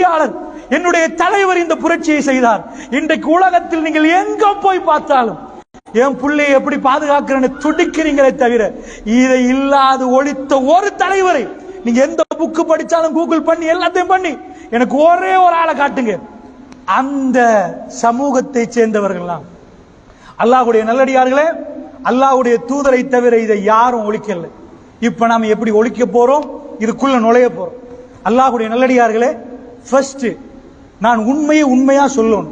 புரட்சியாளர், என்னுடைய தலைவர் இந்த புரட்சியை செய்தார். இன்றைக்கு உலகத்தில் நீங்கள் எங்க போய் பார்த்தாலும் என் பிள்ளையை எப்படி பாதுகாக்கிறேன்னு துடிக்கிறீங்களே தவிர இதை இல்லாது ஒழித்த ஒரு தலைவரை நீங்க எந்த புக்கு படிச்சாலும் கூகுள் பண்ணி எல்லாத்தையும் பண்ணி எனக்கு ஒரே ஒரு ஆளை காட்டுங்க. அந்த சமூகத்தை சேர்ந்தவர்கள் அல்லாஹ்வுடைய நல்லடியார்களே, அல்லாஹ்வுடைய தூதரை தவிர இதை யாரும் ஒழிக்கல. இப்ப நாம எப்படி ஒழிக்க போறோம், இதுக்குள்ள நுழைய போறோம். அல்லாஹ்வுடைய நல்லடியார்களே, ஃபர்ஸ்ட் நான் உண்மையை உண்மையா சொல்லணும்.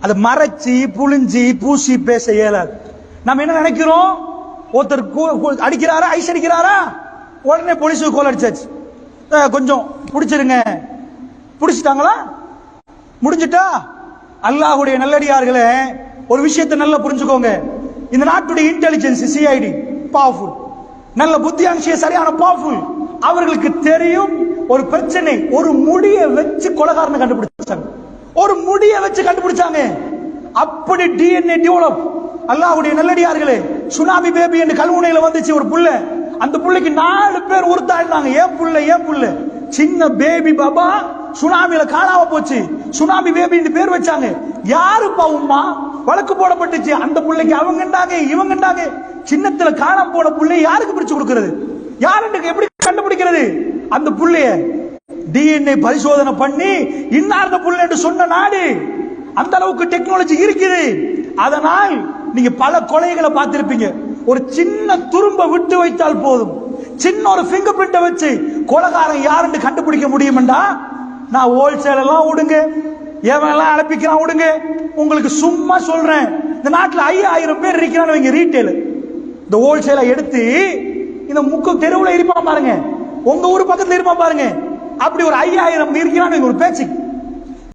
அதை மறைச்சி புளிஞ்சி பூசி பேச இயலாது. நம்ம என்ன நினைக்கிறோம், ஒருத்தர் அடிக்கிறாரா, ஐஸ் அடிக்கிறாரா, உடனே போலீஸுக்கு கோல் அடிச்சாச்சு, கொஞ்சம் பிடிச்சிருங்க, பிடிச்சிட்டாங்களா, முடிஞ்சிட்டா. அல்லாஹ்வுடைய நல்லடியார்களே, ஒரு விஷயத்தை நல்லா புரிஞ்சுக்கோங்க. இந்த நாட்டுடைய இன்டெலிஜென்ஸ் சிஐடி பவர்ஃபுல், நல்ல புத்தியாங்சிய சரியான பவர்ஃபுல். அவர்களுக்கு தெரியும் ஒரு பிரச்சனை, ஒரு முடிய வச்சு கொலைகாரனை கண்டுபிடிச்சாங்க, ஒரு முடிய வச்சு கண்டுபிடிச்சாங்க. அப்படி டிஎன்ஏ டெவலப். அல்லாஹ்வுடைய நல்லடியார்களே, சுனாமி பேபி என்று கல்முனையில வந்துச்சு ஒரு புள்ள, அந்த புள்ளைக்கு 4 பேர் உறுத்தாடினாங்க. ஏன் புள்ள சின்ன பேபி பாபா சுனாமியில காணாம போச்சு, சுனாமி பேபி பேர் வச்சாங்க. யாரு பாவமா வழக்கு போடப்பட்டுச்சு. அந்த பிள்ளைக்கு அவங்கண்டாங்க இவங்கண்டாங்க. சின்னத்துல காணாம போன பிள்ளை யாருக்கு பிடிச்சு கொடுக்கிறது, யாருக்கு எப்படி கண்டுபிடிக்கிறது? அந்த புள்ளைய டிஎன்ஏ பரிசோதனை பண்ணி இன்னார்ந்த புள்ளை என்று சொன்ன நாடு. அந்த அளவுக்கு டெக்னாலஜி இருக்குது. அதனால் நீங்க பல கொலைகளை பார்த்திருப்பீங்க. ஒரு சின்ன துரும்ப விட்டு வைத்தால் போதும், சின்ன ஒரு ஃபிங்கர் பிரிண்ட வச்சு கொலைகாரன் யாருன்னு கண்டுபிடிக்க முடியும்டா. நான் ஹோல்சேல் எல்லாம் விடுங்க, எவன் எல்லாம் அழைப்பிக்கிறான் விடுங்க. உங்களுக்கு சும்மா சொல்றேன், இந்த நாட்டில் 5000 பேர் இருக்கிறான்னு ரீட்டைல். இந்த ஹோல்சேலை எடுத்து இந்த முக்கு தெருவுல இருப்பான் பாருங்க, உங்க ஊர் பக்கத்துல இருப்பான் பாருங்க, அப்படி ஒரு 5000 இருக்கிறான்னு ஒரு பேச்சு